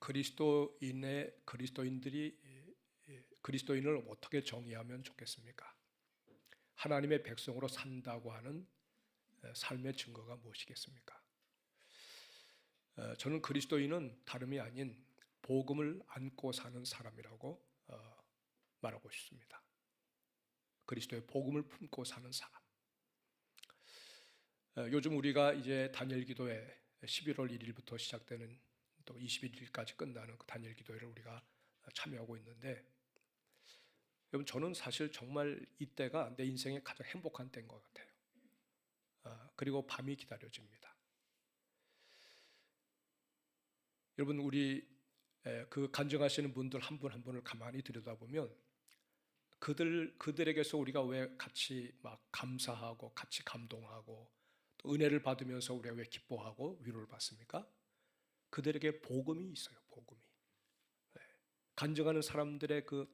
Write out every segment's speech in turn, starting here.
그리스도인을 어떻게 정의하면 좋겠습니까? 하나님의 백성으로 산다고 하는 삶의 증거가 무엇이겠습니까? 저는 그리스도인은 다름이 아닌 복음을 안고 사는 사람이라고 말하고 싶습니다. 그리스도의 복음을 품고 사는 사람. 요즘 우리가 이제 단일 기도회 11월 1일부터 시작되는 또 21일까지 끝나는 그 단일 기도회를 우리가 참여하고 있는데, 여러분, 저는 사실 정말 이때가 내 인생의 가장 행복한 때인 것 같아요. 그리고 밤이 기다려집니다. 여러분, 우리 그 간증하시는 분들 한 분 한 분을 가만히 들여다보면 그들에게서 우리가 왜 같이 막 감사하고 같이 감동하고 또 은혜를 받으면서 우리가 왜 기뻐하고 위로를 받습니까? 그들에게 복음이 있어요. 복음이. 간증하는 사람들의 그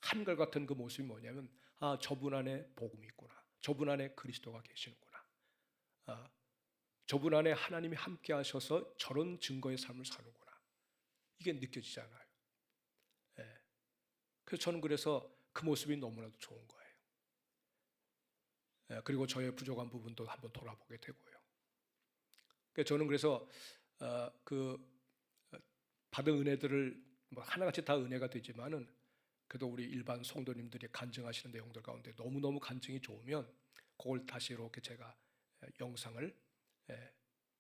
한결같은 그 모습이 뭐냐면, 저분 안에 복음이 있구나, 저분 안에 그리스도가 계시는구나, 저분 안에 하나님이 함께 하셔서 저런 증거의 삶을 사는구나, 이게 느껴지잖아요. 그래서 저는 그래서 그 모습이 너무나도 좋은 거예요. 그리고 저의 부족한 부분도 한번 돌아보게 되고요. 저는 그래서 받은 은혜들을 하나같이 다 은혜가 되지만은, 그래도 우리 일반 성도님들이 간증하시는 내용들 가운데 너무너무 간증이 좋으면 그걸 다시 이렇게 제가 영상을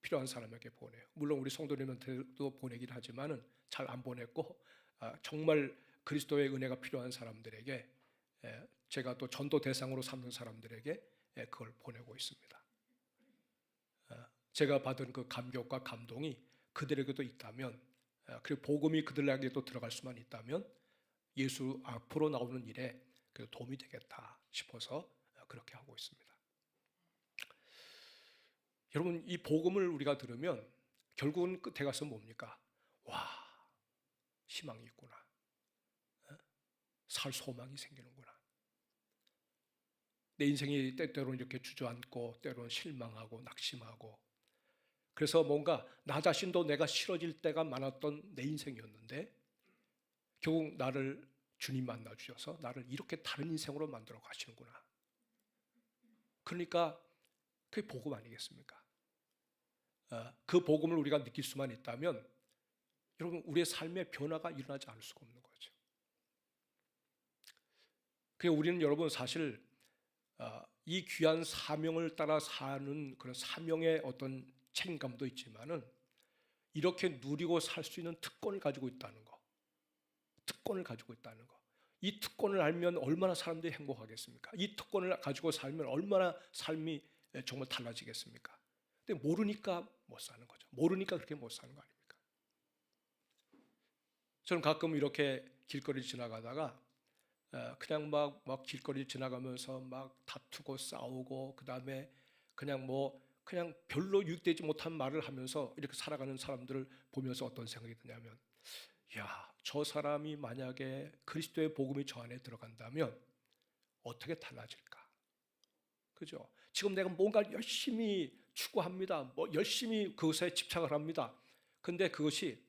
필요한 사람에게 보내요. 물론 우리 성도님한테도 보내긴 하지만은 잘 안 보냈고, 정말 그리스도의 은혜가 필요한 사람들에게, 제가 또 전도 대상으로 삼는 사람들에게 그걸 보내고 있습니다. 제가 받은 그 감격과 감동이 그들에게도 있다면, 그리고 복음이 그들에게도 들어갈 수만 있다면 예수 앞으로 나오는 일에 도움이 되겠다 싶어서 그렇게 하고 있습니다. 여러분, 이 복음을 우리가 들으면 결국은 끝에 가서 뭡니까? 와, 희망이 있구나, 살 소망이 생기는구나. 내 인생이 때때로는 이렇게 주저앉고 때로는 실망하고 낙심하고, 그래서 뭔가 나 자신도 내가 싫어질 때가 많았던 내 인생이었는데, 결국 나를 주님 만나 주셔서 나를 이렇게 다른 인생으로 만들어 가시는구나. 그러니까 그게 복음 아니겠습니까? 그 복음을 우리가 느낄 수만 있다면 여러분, 우리의 삶의 변화가 일어나지 않을 수가 없는 거죠. 그래서 우리는 여러분 사실 이 귀한 사명을 따라 사는 그런 사명의 어떤 책임감도 있지만은, 이렇게 누리고 살 수 있는 특권을 가지고 있다는 거, 특권을 가지고 있다는 거. 이 특권을 알면 얼마나 사람들이 행복하겠습니까? 이 특권을 가지고 살면 얼마나 삶이 정말 달라지겠습니까? 근데 모르니까 못 사는 거죠. 모르니까 그렇게 못 사는 거 아닙니까? 저는 가끔 이렇게 길거리 지나가다가 그냥 막 길거리 지나가면서 막 다투고 싸우고, 그 다음에 그냥 별로 유익되지 못한 말을 하면서 이렇게 살아가는 사람들을 보면서 어떤 생각이 드냐면, 야, 저 사람이 만약에 그리스도의 복음이 저 안에 들어간다면 어떻게 달라질까? 그죠? 지금 내가 뭔가 열심히 추구합니다. 열심히 그것에 집착을 합니다. 근데 그것이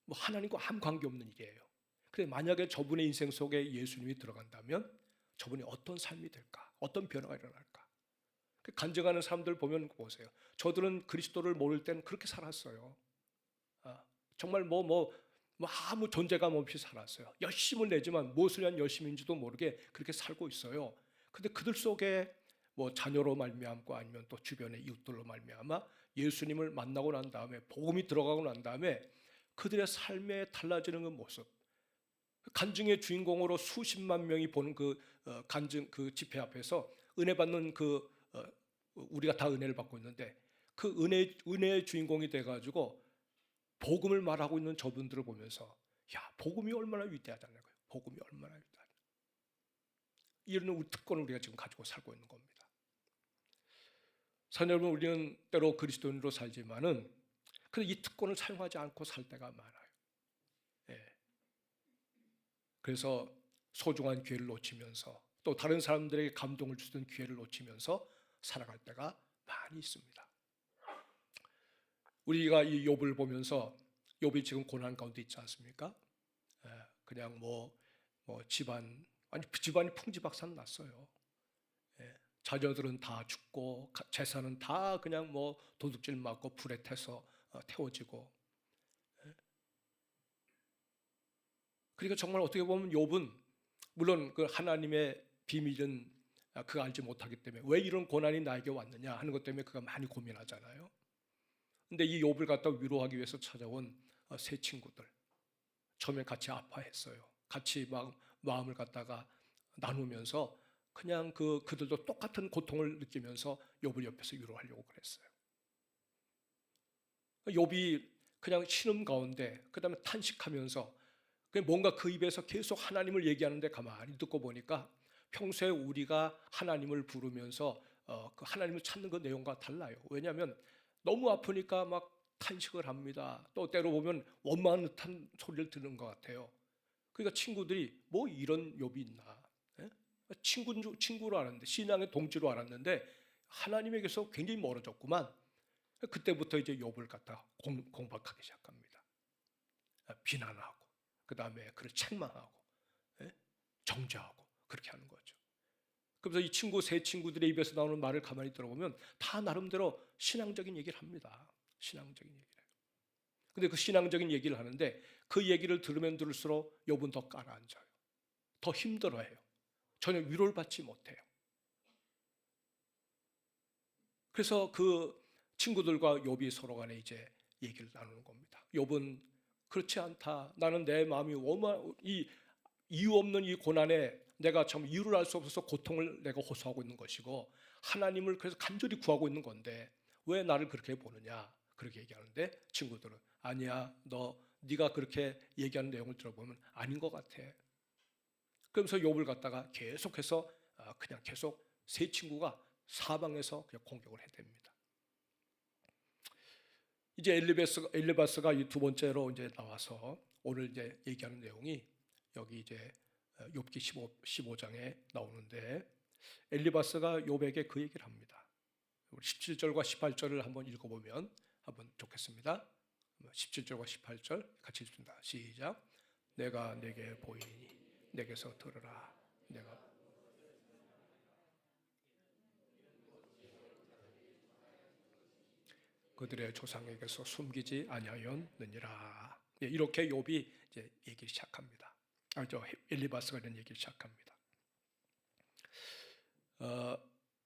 하나님과 아무 관계없는 일이에요. 그런데 만약에 저분의 인생 속에 예수님이 들어간다면 저분이 어떤 삶이 될까? 어떤 변화가 일어날까? 간증하는 사람들 보면 보세요. 저들은 그리스도를 모를 때는 그렇게 살았어요. 정말 아무 존재감 없이 살았어요. 열심을 내지만 무엇을 위한 열심인지도 모르게 그렇게 살고 있어요. 근데 그들 속에 자녀로 말미암고 아니면 또 주변의 이웃들로 말미암아 예수님을 만나고 난 다음에, 복음이 들어가고 난 다음에 그들의 삶에 달라지는 그 모습, 간증의 주인공으로 수십만 명이 보는 그 간증 그 집회 앞에서 은혜 받는 우리가 다 은혜를 받고 있는데, 그 은혜의 주인공이 돼가지고 복음을 말하고 있는 저분들을 보면서, 야, 복음이 얼마나 위대하다는 거예요. 복음이 얼마나 위대하다. 이런 특권을 우리가 지금 가지고 살고 있는 겁니다. 사랑 여러분, 우리는 때로 그리스도인으로 살지만은 이 특권을 사용하지 않고 살 때가 많아요. 그래서 소중한 기회를 놓치면서, 또 다른 사람들에게 감동을 주던 기회를 놓치면서 살아갈 때가 많이 있습니다. 우리가 이 욥을 보면서 욥이 지금 고난 가운데 있지 않습니까? 그냥 집안이 풍지박산 났어요. 자녀들은 다 죽고 재산은 다 그냥 도둑질 맞고 불에 태서 태워지고. 그러니까 정말 어떻게 보면 욥은 물론 그 하나님의 비밀은 그가 알지 못하기 때문에 왜 이런 고난이 나에게 왔느냐 하는 것 때문에 그가 많이 고민하잖아요. 근데 이 욥을 갖다 위로하기 위해서 찾아온 세 친구들, 처음에 같이 아파했어요. 같이 막 마음을 갖다가 나누면서 그냥 그들도 똑같은 고통을 느끼면서 욥을 옆에서 위로하려고 그랬어요. 욥이 그냥 신음 가운데 그다음에 탄식하면서 뭔가 그 입에서 계속 하나님을 얘기하는데 가만히 듣고 보니까 평소에 우리가 하나님을 부르면서 그 하나님을 찾는 그 내용과 달라요. 왜냐하면 너무 아프니까 막 탄식을 합니다. 또 때로 보면 원망하는 듯한 소리를 듣는 것 같아요. 그러니까 친구들이 뭐 이런 욥이 있나? 예? 친구로 알았는데 신앙의 동지로 알았는데 하나님에게서 굉장히 멀어졌구만. 그때부터 이제 욥을 갖다 공박하기 시작합니다. 비난하고 그 다음에 그를 책망하고 정죄하고 그렇게 하는 거죠. 그래서 이 세 친구들의 입에서 나오는 말을 가만히 들어보면 다 나름대로 신앙적인 얘기를 합니다. 신앙적인 얘기를 해요. 근데 그 신앙적인 얘기를 하는데 그 얘기를 들으면 들을수록 욥은 더 가라앉아요. 더 힘들어해요. 전혀 위로를 받지 못해요. 그래서 그 친구들과 욥이 서로 간에 이제 얘기를 나누는 겁니다. 욥은 그렇지 않다. 나는 내 마음이 이유 없는 이 고난에 내가 참 이유를 알 수 없어서 고통을 내가 호소하고 있는 것이고 하나님을 그래서 간절히 구하고 있는 건데 왜 나를 그렇게 보느냐 그렇게 얘기하는데 친구들은 아니야 네가 그렇게 얘기하는 내용을 들어보면 아닌 것 같아. 그러면서 욥을 갖다가 계속해서 그냥 계속 세 친구가 사방에서 그냥 공격을 해댑니다. 이제 엘리바스가 이 두 번째로 이제 나와서 오늘 이제 얘기하는 내용이 여기 이제 욥기 15장에 나오는데 엘리바스가 욥에게 그 얘기를 합니다. 17절과 18절을 한번 읽어보면 한번 좋겠습니다. 17절과 18절 같이 읽습니다. 시작. 내가 내게 보이니 내게서 들으라. 내가 그들의 조상에게서 숨기지 아니하였느니라. 이렇게 욥이 이제 얘기 시작합니다. 엘리바스가 이런 얘기를 시작합니다.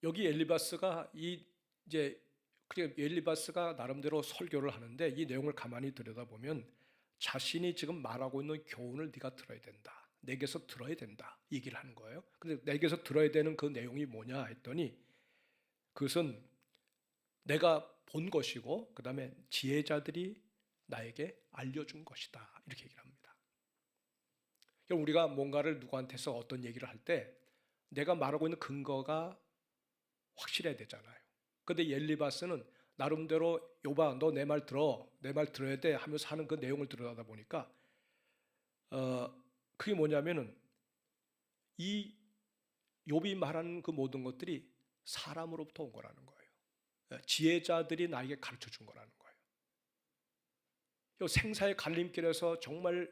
여기 엘리바스가 엘리바스가 나름대로 설교를 하는데 이 내용을 가만히 들여다보면 자신이 지금 말하고 있는 교훈을 네가 들어야 된다. 내게서 들어야 된다. 얘기를 하는 거예요. 근데 내게서 들어야 되는 그 내용이 뭐냐 했더니 그것은 내가 본 것이고 그 다음에 지혜자들이 나에게 알려준 것이다. 이렇게 얘기를 합니다. 우리가 뭔가를 누구한테서 어떤 얘기를 할 때 내가 말하고 있는 근거가 확실해야 되잖아요. 그런데 엘리바스는 나름대로 욥아 너 내 말 들어. 내 말 들어야 돼 하면서 하는 그 내용을 들여다보다 보니까 그게 뭐냐면은 이 욥이 말하는 그 모든 것들이 사람으로부터 온 거라는 거예요. 지혜자들이 나에게 가르쳐 준 거라는 거예요. 생사의 갈림길에서 정말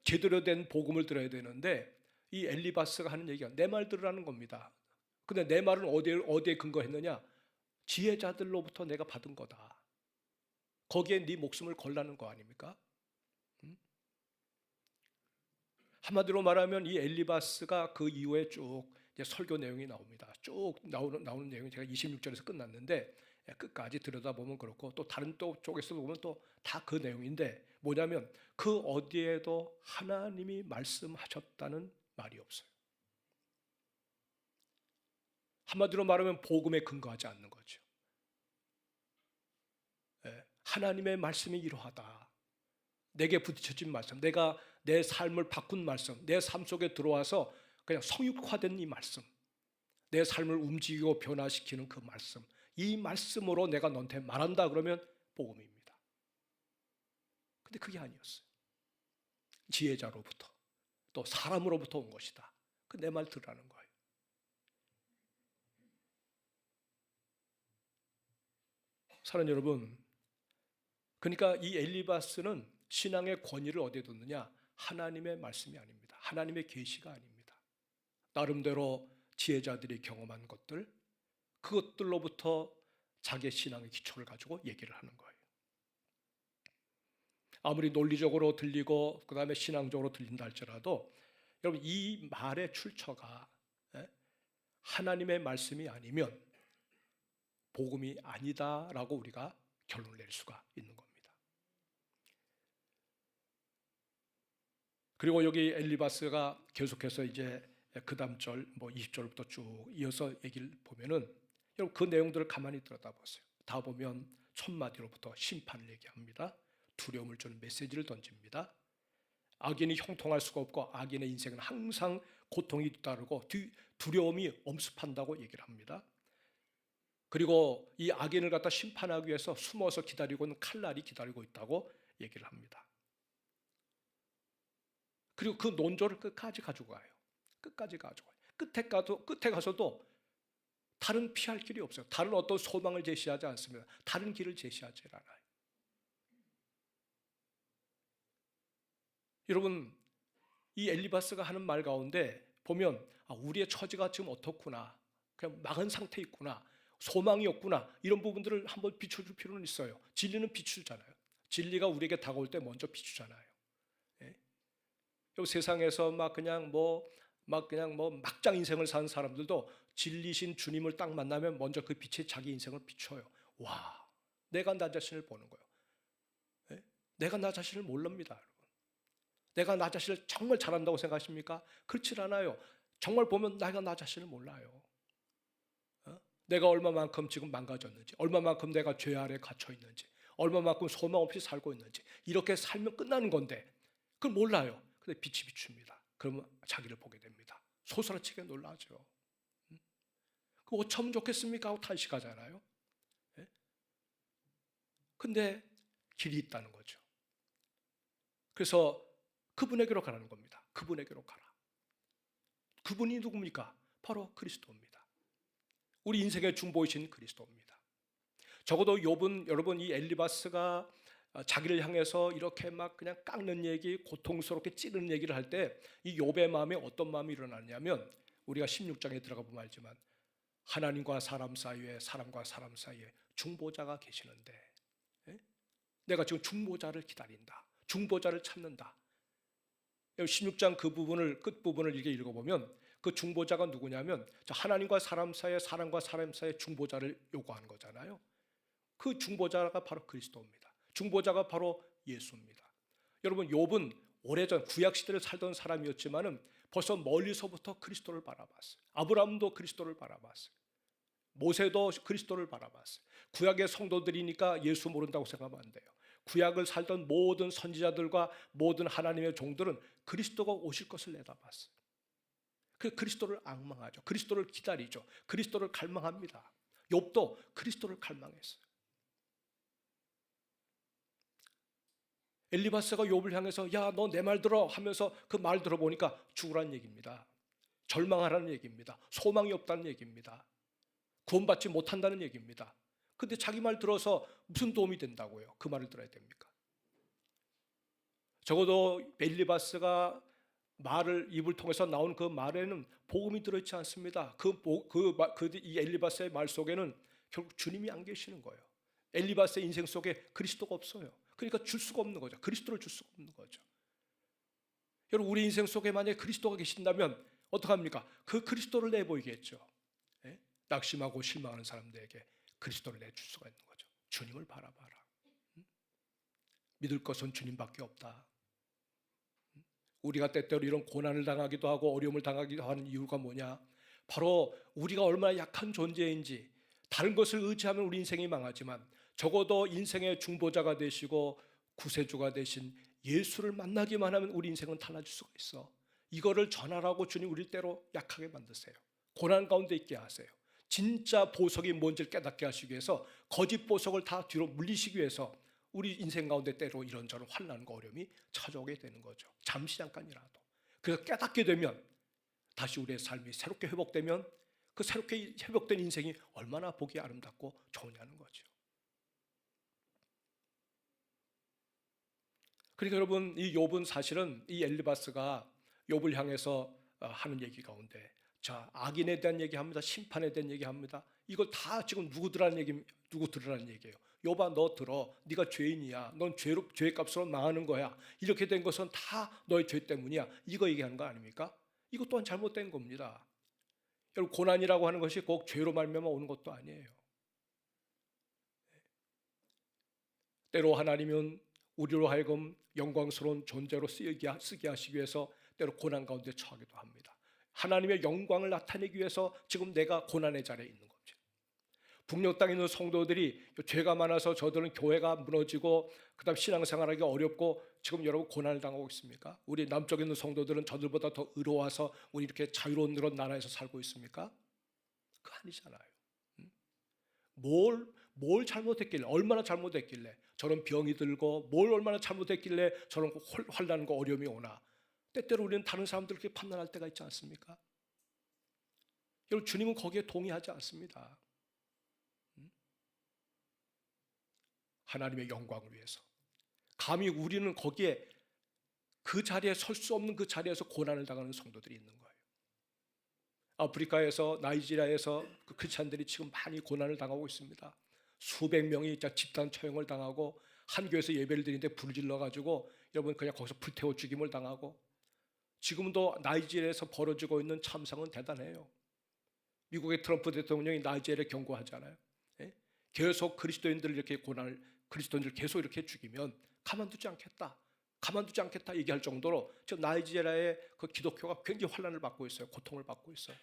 제대로 된 복음을 들어야 되는데 이 엘리바스가 하는 얘기가 내 말 들으라는 겁니다. 근데 내 말은 어디에 근거했느냐? 지혜자들로부터 내가 받은 거다. 거기에 네 목숨을 걸라는 거 아닙니까? 한마디로 말하면 이 엘리바스가 그 이후에 쭉 설교 내용이 나옵니다. 쭉 나오는 내용이 제가 26절에서 끝났는데 끝까지 들여다보면 그렇고 또 다른 쪽에서 보면 또 다 그 내용인데 뭐냐면 그 어디에도 하나님이 말씀하셨다는 말이 없어요. 한마디로 말하면 복음에 근거하지 않는 거죠. 하나님의 말씀이 이러하다. 내게 부딪혀진 말씀, 내가 내 삶을 바꾼 말씀, 내 삶 속에 들어와서 그냥 성육화된 이 말씀, 내 삶을 움직이고 변화시키는 그 말씀, 이 말씀으로 내가 너한테 말한다 그러면 복음입니다. 근데 그게 아니었어요. 지혜자로부터 또 사람으로부터 온 것이다. 그 내 말 들으라는 거예요. 사랑하는 여러분, 그러니까 이 엘리바스는 신앙의 권위를 어디에 뒀느냐? 하나님의 말씀이 아닙니다. 하나님의 계시가 아닙니다. 나름대로 지혜자들이 경험한 것들, 그것들로부터 자기의 신앙의 기초를 가지고 얘기를 하는 거예요. 아무리 논리적으로 들리고 그 다음에 신앙적으로 들린다 할지라도 여러분, 이 말의 출처가 하나님의 말씀이 아니면 복음이 아니다라고 우리가 결론을 낼 수가 있는 겁니다. 그리고 여기 엘리바스가 계속해서 이제 그 다음 절 20절부터 쭉 이어서 얘기를 보면은 여러분, 그 내용들을 가만히 들여다보세요. 다 보면 첫 마디로부터 심판을 얘기합니다. 두려움을 주는 메시지를 던집니다. 악인이 형통할 수가 없고 악인의 인생은 항상 고통이 뒤따르고 두려움이 엄습한다고 얘기를 합니다. 그리고 이 악인을 갖다 심판하기 위해서 숨어서 기다리고 있는 칼날이 기다리고 있다고 얘기를 합니다. 그리고 그 논조를 끝까지 가지고 가요. 끝까지 가지고 가요. 끝에 가서도 다른 피할 길이 없어요. 다른 어떤 소망을 제시하지 않습니다. 다른 길을 제시하지 않아요. 여러분, 이 엘리바스가 하는 말 가운데 보면 우리의 처지가 지금 어떻구나, 그냥 막은 상태에 있구나, 소망이 없구나, 이런 부분들을 한번 비춰줄 필요는 있어요. 진리는 비추잖아요. 진리가 우리에게 다가올 때 먼저 비추잖아요. 예? 세상에서 그냥 막장 인생을 사는 사람들도 진리신 주님을 딱 만나면 먼저 그 빛에 자기 인생을 비춰요. 와, 내가 나 자신을 보는 거예요. 예? 내가 나 자신을 모릅니다, 여러분. 내가 나 자신을 정말 잘한다고 생각하십니까? 그렇지 않아요. 정말 보면 내가 나 자신을 몰라요. 내가 얼마만큼 지금 망가졌는지, 얼마만큼 내가 죄 아래 갇혀 있는지, 얼마만큼 소망 없이 살고 있는지, 이렇게 살면 끝나는 건데 그걸 몰라요. 근데 빛이 비춥니다. 그러면 자기를 보게 됩니다. 소스라치게 놀라죠. 그 어쩌면 좋겠습니까? 하고 탄식하잖아요. 근데 길이 있다는 거죠. 그래서 그분에게로 가라는 겁니다. 그분에게로 가라. 그분이 누굽니까? 바로 그리스도입니다. 우리 인생의 중보이신 그리스도입니다. 적어도 욥은, 여러분, 이 엘리바스가 자기를 향해서 이렇게 그냥 깎는 얘기, 고통스럽게 찌르는 얘기를 할 때 이 욥의 마음에 어떤 마음이 일어나냐면, 우리가 16장에 들어가 보면 알지만 하나님과 사람 사이에, 사람과 사람 사이에 중보자가 계시는데 내가 지금 중보자를 기다린다, 중보자를 찾는다. 16장 그 부분을, 끝부분을 이렇게 읽어보면 그 중보자가 누구냐면 하나님과 사람 사이에, 사람과 사람 사이에 중보자를 요구하는 거잖아요. 그 중보자가 바로 그리스도입니다. 중보자가 바로 예수입니다. 여러분, 욥은 오래전 구약시대를 살던 사람이었지만은 벌써 멀리서부터 그리스도를 바라봤어요. 아브라함도 그리스도를 바라봤어요. 모세도 그리스도를 바라봤어요. 구약의 성도들이니까 예수 모른다고 생각하면 안 돼요. 구약을 살던 모든 선지자들과 모든 하나님의 종들은 그리스도가 오실 것을 내다봤어요. 그 그리스도를 앙망하죠. 그리스도를 기다리죠. 그리스도를 갈망합니다. 욥도 그리스도를 갈망했어요. 엘리바스가 욥을 향해서 야, 너 내 말 들어 하면서 그 말 들어보니까 죽으라는 얘기입니다. 절망하라는 얘기입니다. 소망이 없다는 얘기입니다. 구원받지 못한다는 얘기입니다. 근데 자기 말 들어서 무슨 도움이 된다고요? 그 말을 들어야 됩니까? 적어도 엘리바스가 말을, 입을 통해서 나온 그 말에는 복음이 들어있지 않습니다. 이 엘리바스의 말 속에는 결국 주님이 안 계시는 거예요. 엘리바스의 인생 속에 그리스도가 없어요. 그러니까 줄 수가 없는 거죠. 그리스도를 줄 수가 없는 거죠. 여러분, 우리 인생 속에 만약에 그리스도가 계신다면 어떡합니까? 그 그리스도를 내보이겠죠. 낙심하고 실망하는 사람들에게 그리스도를 내줄 수가 있는 거죠. 주님을 바라봐라. 믿을 것은 주님밖에 없다. 우리가 때때로 이런 고난을 당하기도 하고 어려움을 당하기도 하는 이유가 뭐냐? 바로 우리가 얼마나 약한 존재인지, 다른 것을 의지하면 우리 인생이 망하지만 적어도 인생의 중보자가 되시고 구세주가 되신 예수를 만나기만 하면 우리 인생은 달라질 수가 있어. 이거를 전하라고 주님 우리 때로 약하게 만드세요. 고난 가운데 있게 하세요. 진짜 보석이 뭔지를 깨닫게 하시기 위해서 거짓 보석을 다 뒤로 물리시기 위해서 우리 인생 가운데 때로 이런저런 환난과 어려움이 찾아오게 되는 거죠. 잠시 잠깐이라도. 그래서 깨닫게 되면 다시 우리의 삶이 새롭게 회복되면 그 새롭게 회복된 인생이 얼마나 보기 아름답고 좋으냐는 거죠. 그러니까 여러분, 이 욥은 사실은 이 엘리바스가 욥을 향해서 하는 얘기 가운데, 자, 악인에 대한 얘기합니다. 심판에 대한 얘기합니다. 이걸 다 지금 누구 들으라는 얘기예요. 욥아, 너 들어. 네가 죄인이야. 넌 죄의 값으로 망하는 거야. 이렇게 된 것은 다 너의 죄 때문이야. 이거 얘기하는 거 아닙니까? 이것 또한 잘못된 겁니다. 여러분, 고난이라고 하는 것이 꼭 죄로 말미암아 오는 것도 아니에요. 때로 하나님은 우리로 하여금 영광스러운 존재로 쓰게 하시기 위해서 때로 고난 가운데 처하기도 합니다. 하나님의 영광을 나타내기 위해서 지금 내가 고난의 자리에 있는 거죠. 북녘 땅에 있는 성도들이 죄가 많아서 저들은 교회가 무너지고 그다음 신앙생활하기 어렵고 지금 여러분 고난을 당하고 있습니까? 우리 남쪽에 있는 성도들은 저들보다 더 의로워서 우리 이렇게 자유로운 그런 나라에서 살고 있습니까? 그거 아니잖아요. 뭘 잘못했길래, 얼마나 잘못했길래 저런 병이 들고 뭘 얼마나 잘못했길래 저런 환난과 어려움이 오나. 때때로 우리는 다른 사람들 그렇게 판단할 때가 있지 않습니까? 여러분, 주님은 거기에 동의하지 않습니다. 하나님의 영광을 위해서 감히 우리는 거기에 그 자리에 설 수 없는 그 자리에서 고난을 당하는 성도들이 있는 거예요. 아프리카에서, 나이지리아에서 그 크리스찬들이 지금 많이 고난을 당하고 있습니다. 수백 명이 집단 처형을 당하고 한 교회에서 예배를 드리는데 불을 질러가지고 여러분 그냥 거기서 불태워 죽임을 당하고, 지금도 나이지리아에서 벌어지고 있는 참상은 대단해요. 미국의 트럼프 대통령이 나이지리아를 경고하잖아요. 계속 그리스도인들을 이렇게 그리스도인들 계속 이렇게 죽이면 가만두지 않겠다 얘기할 정도로 지금 나이지리아의 그 기독교가 굉장히 환난을 받고 있어요. 고통을 받고 있어요.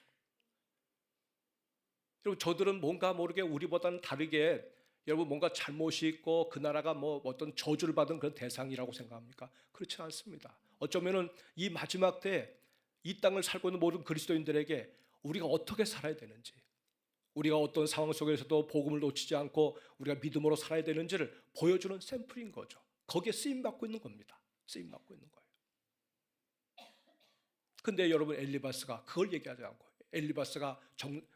여러분, 저들은 뭔가 모르게 우리보다는 다르게 여러분 뭔가 잘못이 있고 그 나라가 뭐 어떤 저주를 받은 그런 대상이라고 생각합니까? 그렇지 않습니다. 어쩌면은 이 마지막 때 이 땅을 살고 있는 모든 그리스도인들에게 우리가 어떻게 살아야 되는지, 우리가 어떤 상황 속에서도 복음을 놓치지 않고 우리가 믿음으로 살아야 되는지를 보여주는 샘플인 거죠. 거기에 쓰임받고 있는 겁니다. 쓰임받고 있는 거예요. 근데 여러분, 엘리바스가 그걸 얘기하지 않고, 엘리바스가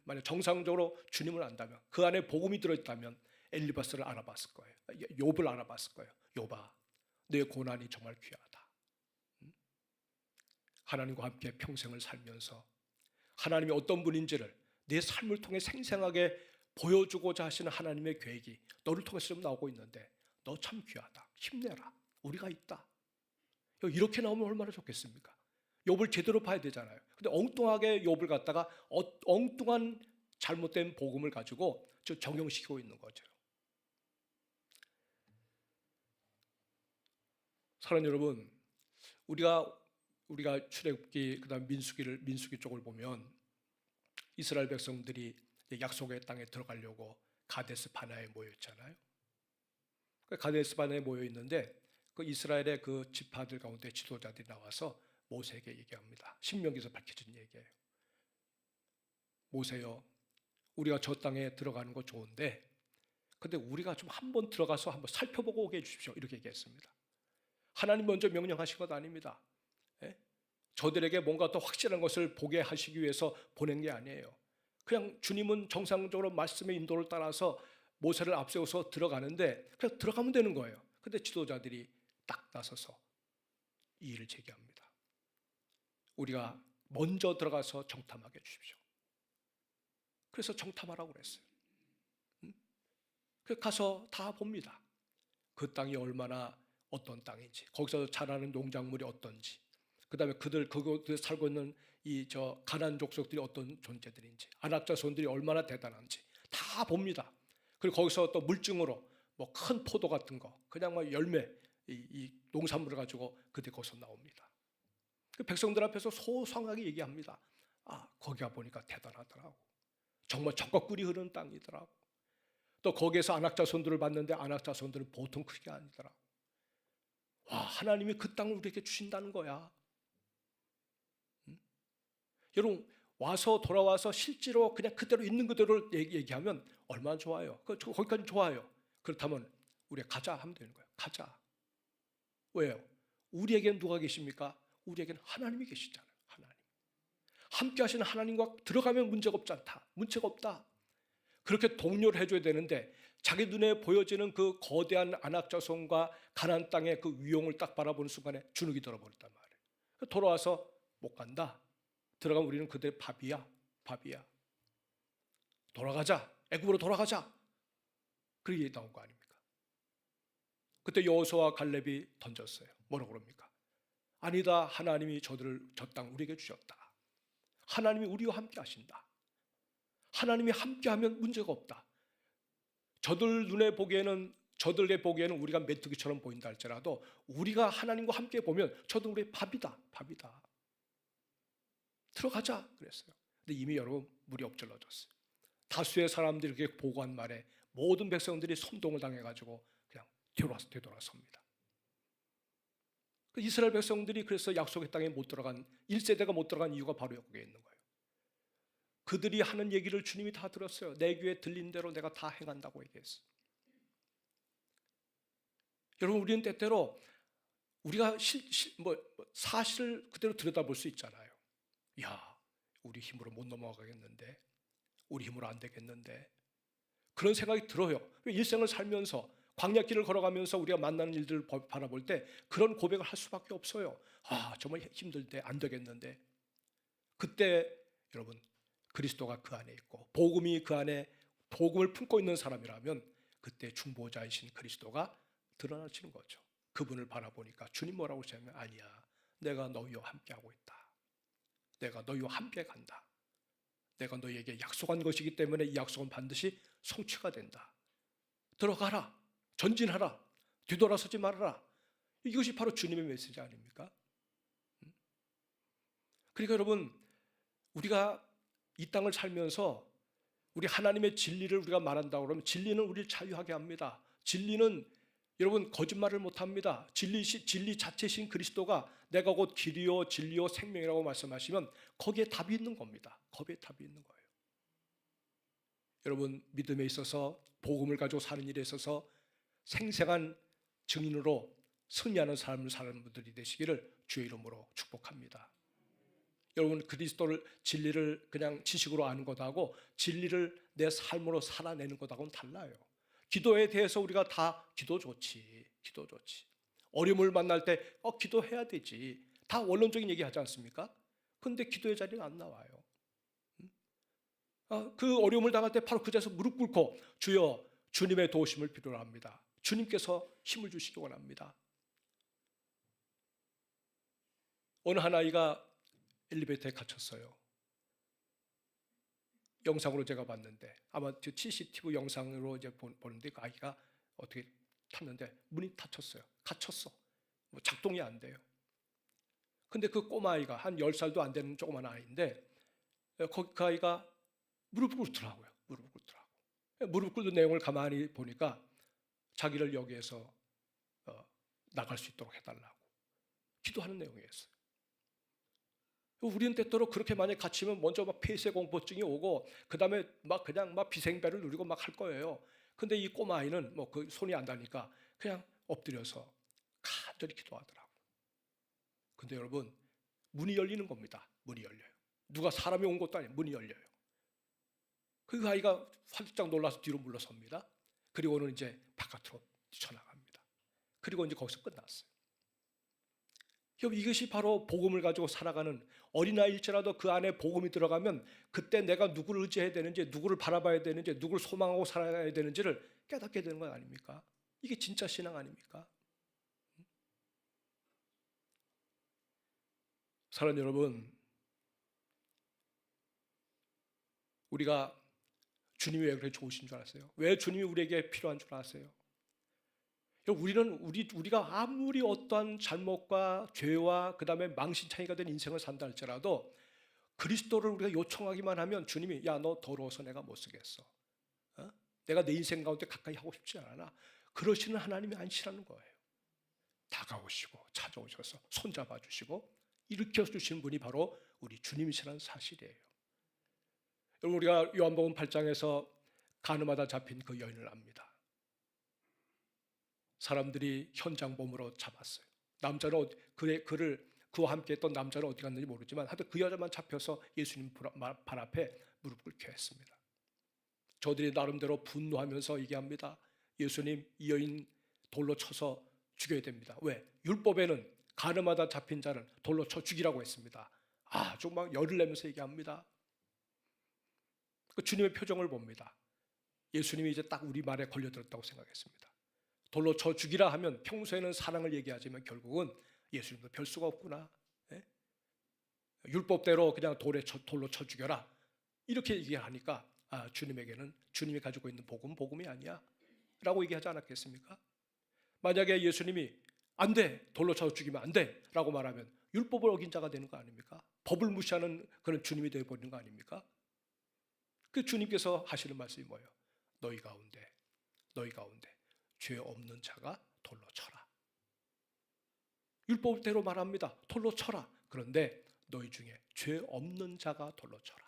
만약 정상적으로 주님을 안다면, 그 안에 복음이 들어있다면 엘리바스를 알아봤을 거예요. 욥을 알아봤을 거예요. 욥아, 내 고난이 정말 귀하다. 하나님과 함께 평생을 살면서 하나님이 어떤 분인지를 내 삶을 통해 생생하게 보여주고자 하시는 하나님의 계획이 너를 통해서 좀 나오고 있는데 너 참 귀하다. 힘내라. 우리가 있다. 이렇게 나오면 얼마나 좋겠습니까? 욥을 제대로 봐야 되잖아요. 근데 엉뚱하게 욥을 갖다가 엉뚱한 잘못된 복음을 가지고 적용시키고 있는 거죠. 사랑하는 여러분, 우리가 출애굽기 그다음 민수기 쪽을 보면 이스라엘 백성들이 약속의 땅에 들어가려고 가데스 바네아에 모여 있잖아요. 가데스 바네아에 모여 있는데 그 이스라엘의 그 지파들 가운데 지도자들이 나와서 모세에게 얘기합니다. 신명기에서 밝혀진 얘기예요. 모세요, 우리가 저 땅에 들어가는 거 좋은데 근데 우리가 좀 한번 들어가서 한번 살펴보고 오게 해주십시오. 이렇게 얘기했습니다. 하나님 먼저 명령하신 것 아닙니다. 저들에게 뭔가 더 확실한 것을 보게 하시기 위해서 보낸 게 아니에요. 그냥 주님은 정상적으로 말씀의 인도를 따라서 모세를 앞세워서 들어가는데 그냥 들어가면 되는 거예요. 근데 지도자들이 딱 나서서 이 일을 제기합니다. 우리가 먼저 들어가서 정탐하게 해주십시오. 그래서 정탐하라고 그랬어요. 그래서 가서 다 봅니다. 그 땅이 얼마나 어떤 땅인지, 거기서 자라는 농작물이 어떤지, 그 다음에 그곳에 살고 있는 가나안 족속들이 어떤 존재들인지, 아낙 자손들이 얼마나 대단한지 다 봅니다. 그리고 거기서 또 물증으로 뭐 큰 포도 같은 거, 그냥 뭐 열매, 이 농산물을 가지고 그때 거기서 나옵니다. 그 백성들 앞에서 소상하게 얘기합니다. 아, 거기가 보니까 대단하더라고. 정말 젖과 꿀이 흐르는 땅이더라고. 또 거기에서 아낙 자손들을 봤는데 아낙 자손들은 보통 크게 아니더라고. 와, 하나님이 그 땅을 우리에게 주신다는 거야. 여러분, 돌아와서 실제로 그냥 그대로 있는 그대로 얘기하면 얼마나 좋아요. 거기까지 좋아요. 그렇다면 우리가 가자 하면 되는 거예요. 가자. 왜요? 우리에게는 누가 계십니까? 우리에게는 하나님이 계시잖아요. 하나님. 함께 하시는 하나님과 들어가면 문제가 없지 않다. 문제가 없다. 그렇게 독려를 해줘야 되는데 자기 눈에 보여지는 그 거대한 안악자손과 가나안 땅의 그 위용을 딱 바라보는 순간에 주눅이 들어버렸단 말이에요. 돌아와서 못 간다. 들어가면 우리는 그들의 밥이야. 돌아가자. 애굽으로 돌아가자. 그렇게 나온 거 아닙니까? 그때 여호수아와 갈렙이 던졌어요. 뭐라고 그럽니까? 아니다. 하나님이 저 땅 우리에게 주셨다. 하나님이 우리와 함께 하신다. 하나님이 함께 하면 문제가 없다. 저들의 보기에는 우리가 메뚜기처럼 보인다 할지라도 우리가 하나님과 함께 보면 저도 우리의 밥이다. 들어가자 그랬어요. 근데 이미 여러분 물이 엎질러졌어요. 다수의 사람들이 이렇게 보고한 말에 모든 백성들이 선동을 당해가지고 그냥 되돌아섭니다. 이스라엘 백성들이 그래서 약속의 땅에 못 들어간 1세대가 못 들어간 이유가 바로 여기에 있는 거예요. 그들이 하는 얘기를 주님이 다 들었어요. 내 귀에 들린 대로 내가 다 행한다고 얘기했어요. 여러분 우리는 때때로 우리가 사실을 그대로 들여다볼 수 있잖아요. 야, 우리 힘으로 못 넘어가겠는데, 우리 힘으로 안 되겠는데, 그런 생각이 들어요. 일생을 살면서 광야길을 걸어가면서 우리가 만나는 일들을 바라볼 때 그런 고백을 할 수밖에 없어요. 아, 정말 힘들대, 안 되겠는데. 그때 여러분 그리스도가 그 안에 있고 복음이 그 안에 복음을 품고 있는 사람이라면 그때 중보자이신 그리스도가 드러나시는 거죠. 그분을 바라보니까 주님 뭐라고 하시냐면 아니야, 내가 너희와 함께하고 있다. 내가 너희와 함께 간다. 내가 너희에게 약속한 것이기 때문에 이 약속은 반드시 성취가 된다. 들어가라. 전진하라. 뒤돌아서지 말아라. 이것이 바로 주님의 메시지 아닙니까? 그러니까 여러분 우리가 이 땅을 살면서 우리 하나님의 진리를 우리가 말한다고 그러면 진리는 우리를 자유하게 합니다. 진리는 여러분 거짓말을 못합니다. 진리 자체신 그리스도가 내가 곧 길이요 진리요 생명이라고 말씀하시면 거기에 답이 있는 겁니다. 거기에 답이 있는 거예요. 여러분 믿음에 있어서 복음을 가지고 사는 일에 있어서 생생한 증인으로 승리하는 삶을 사는 분들이 되시기를 주의 이름으로 축복합니다. 여러분 그리스도를 진리를 그냥 지식으로 아는 것하고 진리를 내 삶으로 살아내는 것하고는 달라요. 기도에 대해서 우리가 다 기도 좋지. 어려움을 만날 때 기도해야 되지. 다 원론적인 얘기 하지 않습니까? 그런데 기도의 자리는 안 나와요. 그 어려움을 당할 때 바로 그 자리에서 무릎 꿇고 주여 주님의 도우심을 필요로 합니다. 주님께서 힘을 주시기 원합니다. 어느 한 아이가 엘리베이터에 갇혔어요. 영상으로 제가 봤는데 아마 CCTV 영상으로 이제 보는데 그 아이가 어떻게 탔는데 문이 닫혔어요. 갇혔어. 작동이 안 돼요. 근데 그 꼬마 아이가 한 10살도 안 되는 조그만 아이인데 그 아이가 무릎 꿇더라고요. 무릎 꿇는 내용을 가만히 보니까 자기를 여기에서 나갈 수 있도록 해달라고 기도하는 내용이었어요. 우리는 때때로 그렇게 만약에 갇히면 먼저 막 폐쇄공포증이 오고 그 다음에 그냥 비생배를 누리고 막 할 거예요. 근데 이 꼬마 아이는 그 손이 안 닿으니까 그냥 엎드려서 간절히 기도하더라고. 근데 여러분 문이 열리는 겁니다. 문이 열려요. 누가 사람이 온 것도 아니에요. 문이 열려요. 그 아이가 활짝 놀라서 뒤로 물러섭니다. 그리고는 이제 바깥으로 뛰쳐나갑니다. 그리고 이제 거기서 끝났어요. 이것이 바로 복음을 가지고 살아가는 어린아이일지라도 그 안에 복음이 들어가면 그때 내가 누구를 의지해야 되는지, 누구를 바라봐야 되는지, 누구를 소망하고 살아야 되는지를 깨닫게 되는 건 아닙니까? 이게 진짜 신앙 아닙니까? 사랑하는 여러분, 우리가 주님이 왜 그렇게 좋으신 줄 아세요? 왜 주님이 우리에게 필요한 줄 아세요? 우리가 아무리 어떠한 잘못과 죄와 그 다음에 망신창이가 된 인생을 산다 할지라도 그리스도를 우리가 요청하기만 하면 주님이 야, 너 더러워서 내가 못 쓰겠어. 내가 내 인생 가운데 가까이 하고 싶지 않아. 그러시는 하나님이 아니시라는 거예요. 다가오시고 찾아오셔서 손잡아 주시고 일으켜 주신 분이 바로 우리 주님이시라는 사실이에요. 여러분 우리가 요한복음 8장에서 가늠하다 잡힌 그 여인을 압니다. 사람들이 현장범으로 잡았어요. 남자는 그와 함께했던 남자는 어디 갔는지 모르지만 하여튼 그 여자만 잡혀서 예수님 발 앞에 무릎 꿇게 했습니다. 저들이 나름대로 분노하면서 얘기합니다. 예수님, 이 여인 돌로 쳐서 죽여야 됩니다. 왜? 율법에는 가늠하다 잡힌 자는 돌로 쳐 죽이라고 했습니다. 아주 막 열을 내면서 얘기합니다. 그 주님의 표정을 봅니다. 예수님이 이제 딱 우리 말에 걸려들었다고 생각했습니다. 돌로 쳐 죽이라 하면 평소에는 사랑을 얘기하지만 결국은 예수님도 별 수가 없구나. 예? 율법대로 그냥 돌로 쳐 죽여라. 이렇게 얘기하니까 주님에게는 주님이 가지고 있는 복음이 아니야 라고 얘기하지 않았겠습니까? 만약에 예수님이 안 돼, 돌로 쳐 죽이면 안 돼 라고 말하면 율법을 어긴 자가 되는 거 아닙니까? 법을 무시하는 그런 주님이 되어버리는 거 아닙니까? 그 주님께서 하시는 말씀이 뭐예요? 너희 가운데 죄 없는 자가 돌로 쳐라. 율법대로 말합니다. 돌로 쳐라. 그런데 너희 중에 죄 없는 자가 돌로 쳐라.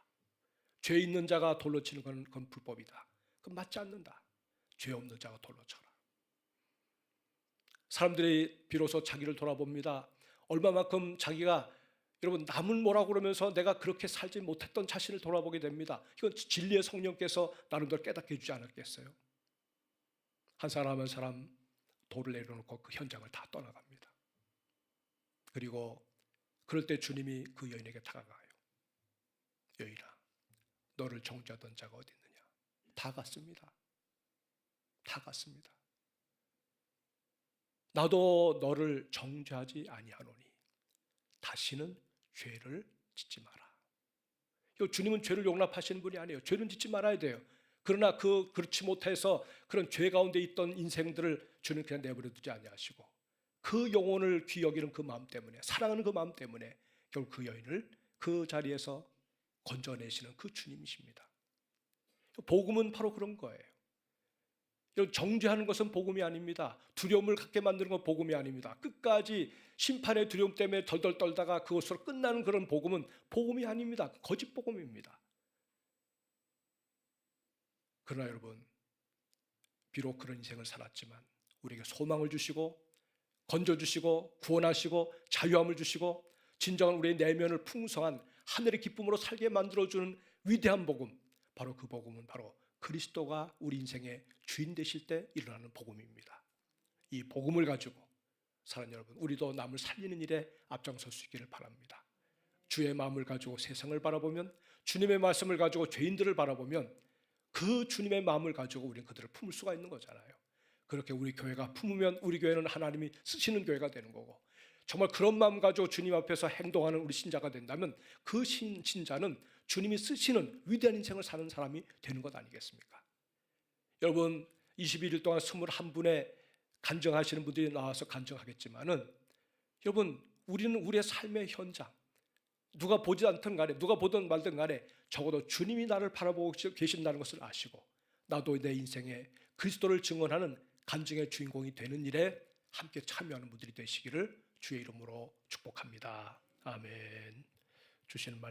죄 있는 자가 돌로 치는 건 불법이다. 그건 맞지 않는다. 죄 없는 자가 돌로 쳐라. 사람들이 비로소 자기를 돌아봅니다. 얼마만큼 자기가 여러분 남을 뭐라고 그러면서 내가 그렇게 살지 못했던 자신을 돌아보게 됩니다. 이건 진리의 성령께서 나름대로 깨닫게 해주지 않았겠어요? 한 사람 한 사람 돌을 내려놓고 그 현장을 다 떠나갑니다. 그리고 그럴 때 주님이 그 여인에게 다가가요. 여인아, 너를 정죄하던 자가 어디 있느냐? 다 갔습니다. 다 갔습니다. 나도 너를 정죄하지 아니하노니 다시는 죄를 짓지 마라. 주님은 죄를 용납하시는 분이 아니에요. 죄는 짓지 말아야 돼요. 그러나 그렇지 못해서 그런 죄 가운데 있던 인생들을 주님 그냥 내버려 두지 아니하시고 그 영혼을 귀히 여기는 그 마음 때문에, 사랑하는 그 마음 때문에 결국 그 여인을 그 자리에서 건져내시는 그 주님이십니다. 복음은 바로 그런 거예요. 정죄하는 것은 복음이 아닙니다. 두려움을 갖게 만드는 건 복음이 아닙니다. 끝까지 심판의 두려움 때문에 덜덜 떨다가 그것으로 끝나는 그런 복음은 복음이 아닙니다. 거짓 복음입니다. 그러나 여러분, 비록 그런 인생을 살았지만 우리에게 소망을 주시고 건져주시고 구원하시고 자유함을 주시고 진정한 우리의 내면을 풍성한 하늘의 기쁨으로 살게 만들어주는 위대한 복음, 바로 그 복음은 바로 그리스도가 우리 인생의 주인 되실 때 일어나는 복음입니다. 이 복음을 가지고 사랑하는 여러분, 우리도 남을 살리는 일에 앞장설 수 있기를 바랍니다. 주의 마음을 가지고 세상을 바라보면, 주님의 말씀을 가지고 죄인들을 바라보면 그 주님의 마음을 가지고 우리는 그들을 품을 수가 있는 거잖아요. 그렇게 우리 교회가 품으면 우리 교회는 하나님이 쓰시는 교회가 되는 거고, 정말 그런 마음 가지고 주님 앞에서 행동하는 우리 신자가 된다면 그 신자는 주님이 쓰시는 위대한 인생을 사는 사람이 되는 것 아니겠습니까? 여러분, 21일 동안 21분의 간증하시는 분들이 나와서 간증하겠지만은, 여러분, 우리는 우리의 삶의 현장, 누가 보지 않든 간에, 누가 보든 말든 간에 적어도 주님이 나를 바라보고 계신다는 것을 아시고 나도 내 인생에 그리스도를 증언하는 간증의 주인공이 되는 일에 함께 참여하는 분들이 되시기를 주의 이름으로 축복합니다. 아멘. 주시는 말씀